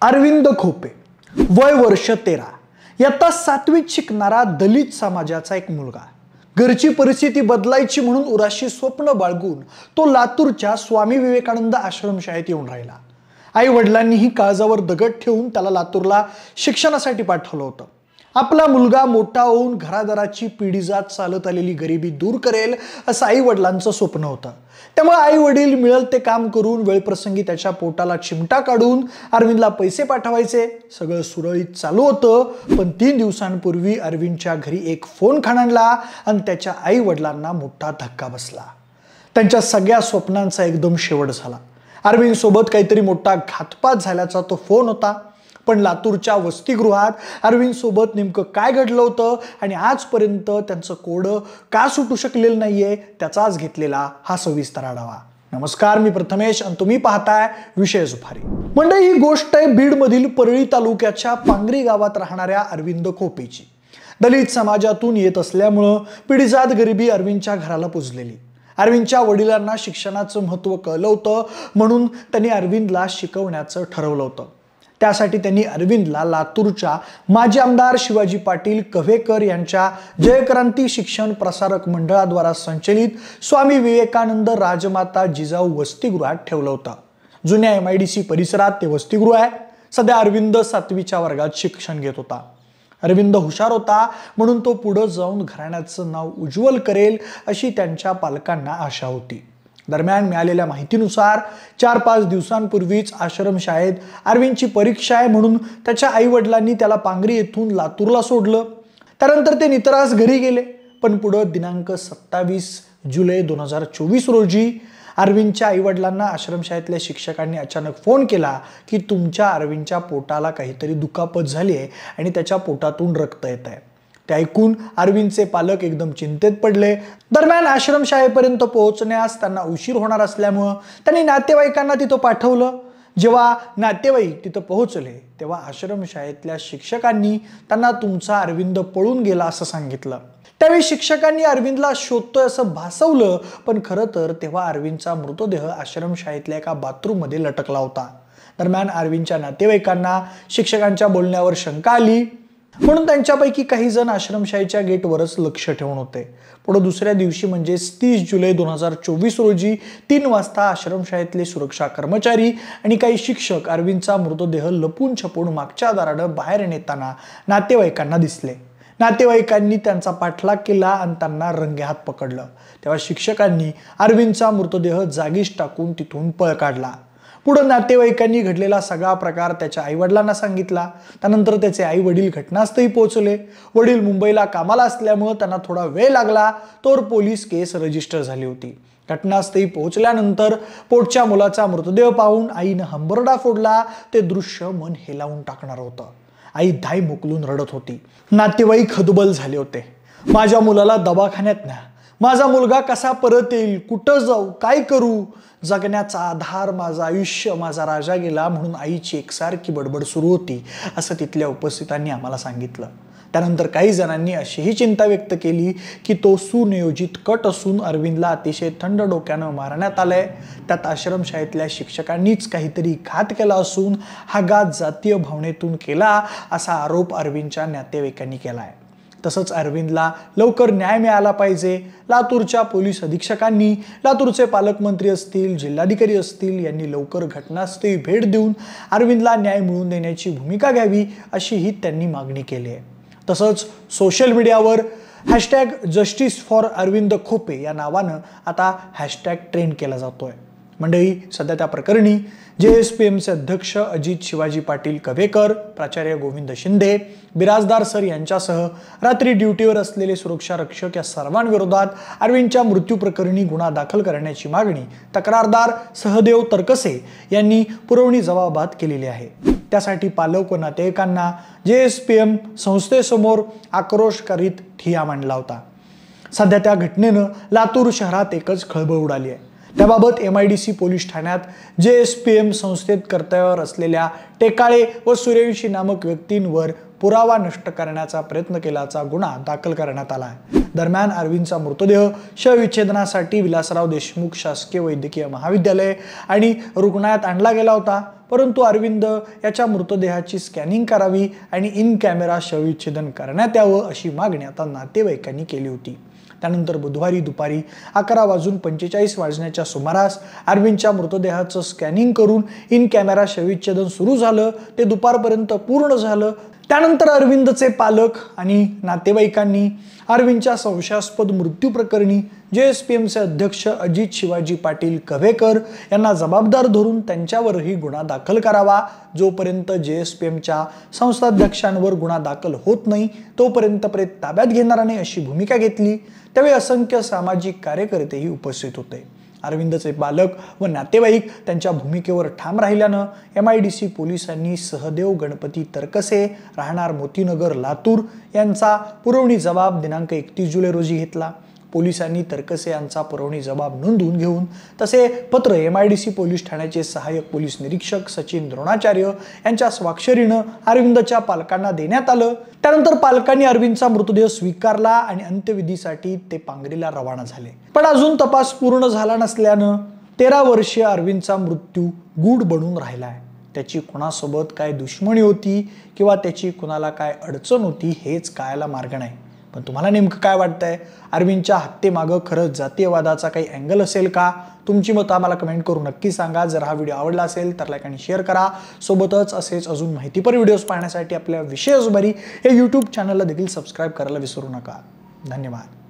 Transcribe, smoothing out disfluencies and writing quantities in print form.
अरविंद खोपे, वय वर्ष 13, इयत्ता 7वीत शिकणारा दलित समाजाचा एक मुलगा. घरची परिस्थिती बदलायची म्हणून उराशी स्वप्न बाळगून तो लातूरच्या स्वामी विवेकानंद आश्रमशाळेत येऊन राहिला. आई वडिलांनीही काळजावर दगड ठेवून त्याला लातूरला शिक्षणासाठी पाठवलं होतं. आपला मुलगा मोठा होऊन घरादाराची पिढीजात चालत आलेली गरिबी दूर करेल असं आई वडिलांचं स्वप्न होतं. त्यामुळे आई वडील मिळेल ते काम करून वेळप्रसंगी त्याच्या पोटाला चिमटा काढून अरविंदला पैसे पाठवायचे. सगळं सुरळीत चालू होतं, पण 3 दिवसांपूर्वी अरविंदच्या घरी एक फोन खणला आणि त्याच्या आई वडिलांना मोठा धक्का बसला. त्यांच्या सगळ्या स्वप्नांचा एकदम शेवट झाला. अरविंद सोबत काहीतरी मोठा घातपात झाल्याचा तो फोन होता. पण लातूरच्या वसतिगृहात अरविंद सोबत नेमकं काय घडलं होतं आणि आजपर्यंत त्यांचं कोडं का सुटू शकलेलं नाहीये त्याचाच घेतलेला हा सविस्तर आढावा. नमस्कार, मी प्रथमेश आणि तुम्ही पाहताय विषय सुफारी. मंडळी, ही गोष्ट आहे बीडमधील परळी तालुक्याच्या पांगरी गावात राहणाऱ्या अरविंद खोपेची. दलित समाजातून येत असल्यामुळं पिढीजात गरिबी अरविंदच्या घराला पुजलेली. अरविंदच्या वडिलांना शिक्षणाचं महत्त्व कळलं होतं, म्हणून त्यांनी अरविंदला शिकवण्याचं ठरवलं होतं. त्यासाठी त्यांनी अरविंदला लातूरच्या माजी आमदार शिवाजी पाटील कव्हेकर यांच्या जयक्रांती शिक्षण प्रसारक मंडळाद्वारा संचलित स्वामी विवेकानंद राजमाता जिजाऊ वसतिगृहात ठेवलं होतं. जुन्या MIDC परिसरात ते वसतिगृह आहे. सध्या अरविंद 7वीच्या वर्गात शिक्षण घेत होता. अरविंद हुशार होता, म्हणून तो पुढे जाऊन घराण्याचं नाव उज्ज्वल करेल अशी त्यांच्या पालकांना आशा होती. दरम्यान मिळालेल्या माहितीनुसार 4-5 दिवसांपूर्वीच आश्रमशाळेत अरविंदची परीक्षा आहे म्हणून त्याच्या आई वडिलांनी त्याला पांगरी येथून लातूरला सोडलं. त्यानंतर ते नितरास घरी गेले. पण पुढे दिनांक 27 जुलै 2024 रोजी अरविंदच्या आई वडिलांना आश्रमशाळेतल्या शिक्षकांनी अचानक फोन केला की तुमच्या अरविंदच्या पोटाला काहीतरी दुखापत झाली आहे आणि त्याच्या पोटातून रक्त येत आहे. ते ऐकून अरविंदचे पालक एकदम चिंतेत पडले. दरम्यान आश्रमशाळेपर्यंत पोहोचण्यास त्यांना उशीर होणार असल्यामुळं त्यांनी नातेवाईकांना तिथं पाठवलं. जेव्हा नातेवाईक तिथं पोहोचले तेव्हा आश्रमशाळेतल्या शिक्षकांनी त्यांना तुमचा अरविंद पळून गेला असं सांगितलं. त्यावेळी शिक्षकांनी अरविंदला शोधतोय असं भासवलं, पण खरं तर तेव्हा अरविंदचा मृतदेह आश्रमशाळेतल्या एका बाथरूममध्ये लटकला होता. दरम्यान अरविंदच्या नातेवाईकांना शिक्षकांच्या बोलण्यावर शंका आली, म्हणून त्यांच्यापैकी काही जण आश्रमशाळेच्या गेटवरच लक्ष ठेवून होते. पुढे दुसऱ्या दिवशी म्हणजे 30 जुलै 2024 रोजी 3 वाजता आश्रमशाळेतले सुरक्षा कर्मचारी आणि काही शिक्षक अरविंदचा मृतदेह लपून छपून मागच्या दारानं बाहेर नेताना नातेवाईकांना दिसले. नातेवाईकांनी त्यांचा पाठलाग केला आणि त्यांना रंगेहात पकडलं. तेव्हा शिक्षकांनी अरविंदचा मृतदेह जागीच टाकून तिथून पळ काढला. पुढे नातेवाईकांनी घडलेला सगळा प्रकार त्याच्या आईवडिलांना सांगितला. त्यानंतर त्याचे आई वडील घटनास्थळी पोहोचले. वडील मुंबईला कामाला असल्यामुळे त्यांना थोडा वेळ लागला, तर पोलीस केस रजिस्टर झाली होती. घटनास्थळी पोहोचल्यानंतर पोटच्या मुलाचा मृतदेह पाहून आईनं हंबरडा फोडला. ते दृश्य मन हेलावून टाकणार होतं. आई धाय मोकलून रडत होती. नातेवाईक हतबल झाले होते. माझ्या मुलाला दवाखान्यात न्या, माझा मुलगा कसा परत येईल, कुठं जाऊ, काय करू, जगण्याचा आधार माझं आयुष्य, माझा राजा गेला म्हणून आईची एकसारखी बडबड सुरू होती असं तिथल्या उपस्थितांनी आम्हाला सांगितलं. त्यानंतर काही जणांनी अशीही चिंता व्यक्त केली की तो सुनियोजित कट असून अरविंदला अतिशय थंड डोक्यानं मारण्यात आलंय. त्यात आश्रमशाळेतल्या शिक्षकांनीच काहीतरी घात केला असून हा घात जातीय भावनेतून केला असा आरोप अरविंदच्या नातेवाईकांनी केलाय. तसंच अरविंदला लवकर न्याय मिळाला पाहिजे. लातूरच्या पोलीस अधीक्षकांनी, लातूरचे पालकमंत्री असतील, जिल्हाधिकारी असतील यांनी लवकर घटनास्थळी भेट देऊन अरविंदला न्याय मिळवून देण्याची भूमिका घ्यावी अशीही त्यांनी मागणी केली आहे. तसंच सोशल मीडियावर #JusticeForArvind खोपे या नावानं आता हॅशटॅग ट्रेंड केला जातोय. मंडळी, सध्या त्या प्रकरणी JSPMचे अध्यक्ष अजित शिवाजी पाटील कव्हेकर, प्राचार्य गोविंद शिंदे, बिराजदार सर यांच्यासह रात्री ड्युटीवर असलेले सुरक्षा रक्षक या सर्वांविरोधात अरविंदच्या मृत्यू प्रकरणी गुन्हा दाखल करण्याची मागणी तक्रारदार सहदेव तरकसे यांनी पुरवणी जबाबात केलेली आहे. त्यासाठी पालक व नातेवाईकांना JSPM संस्थेसमोर आक्रोश करीत ठिय्या मांडला होता. सध्या त्या घटनेनं लातूर शहरात एकच खळबळ उडाली आहे. त्याबाबत MIDC पोलीस ठाण्यात JSPM संस्थेत कर्तव्यावर असलेल्या टेकाळे व सूर्यवंशी नामक व्यक्तींवर पुरावा नष्ट करण्याचा प्रयत्न केल्याचा गुन्हा दाखल करण्यात आला आहे. दरम्यान अरविंदचा मृतदेह शवविच्छेदनासाठी विलासराव देशमुख शासकीय वैद्यकीय महाविद्यालय आणि रुग्णालयात आणला गेला होता, परंतु अरविंद याच्या मृतदेहाची स्कॅनिंग करावी आणि इन कॅमेरा शवविच्छेदन करण्यात यावं अशी मागणी आता नातेवाईकांनी केली होती। त्यानंतर बुधवारी दुपारी 11:45 सुमारास अरविंदच्या मृतदेहाचं स्कॅनिंग करून इन कॅमेरा शवविच्छेदन सुरू झालं। ते दुपारपर्यंत पूर्ण झालं। त्यानंतर अरविंदचे पालक आणि नातेवाईकांनी अरविंदच्या संशयास्पद मृत्यू प्रकरणी JSPMचे अध्यक्ष अजित शिवाजी पाटील कव्हेकर यांना जबाबदार धरून त्यांच्यावरही गुन्हा दाखल करावा। जोपर्यंत JSPMच्या संस्थाध्यक्षांवर गुन्हा दाखल होत नाही तोपर्यंत प्रेत ताब्यात घेणार नाही अशी भूमिका घेतली। त्यावेळी असंख्य सामाजिक कार्यकर्तेही उपस्थित होते। अरविंदचे पालक व नातेवाईक त्यांच्या भूमिकेवर ठाम राहिल्यानं MIDC पोलिसांनी सहदेव गणपती तरकसे राहणार मोतीनगर लातूर यांचा पुरवणी जबाब दिनांक 31 जुलै रोजी घेतला। पोलिसांनी तरकसे यांचा पुरवणी जबाब नोंदवून घेऊन तसे पत्र MIDC पोलीस ठाण्याचे सहाय्यक पोलीस निरीक्षक सचिन द्रोणाचार्य यांच्या स्वाक्षरीनं अरविंदच्या पालकांना देण्यात आलं। त्यानंतर पालकांनी अरविंदचा मृतदेह स्वीकारला आणि अंत्यविधीसाठी ते पांगरीला रवाना झाले। पण अजून तपास पूर्ण झाला नसल्यानं 13 वर्षीय अरविंदचा मृत्यू गूढ बनून राहिलाय। त्याची कुणासोबत काय दुश्मनी होती किंवा त्याची कुणाला काय अडचण होती हेच कळायला मार्ग नाही। पण तुम्हाला नेमकं काय वाटतंय? अरविंदच्या हत्येमागं खरंच जातीयवादाचा काही अँगल असेल का? तुमची मतं आम्हाला कमेंट करून नक्की सांगा। जर हा व्हिडिओ आवडला असेल तर लाईक आणि शेअर करा। सोबतच असेच अजून माहितीपर व्हिडिओज पाहण्यासाठी आपल्या विषय जुबारी या YouTube चॅनलला देखील सबस्क्राईब करायला विसरू नका। धन्यवाद।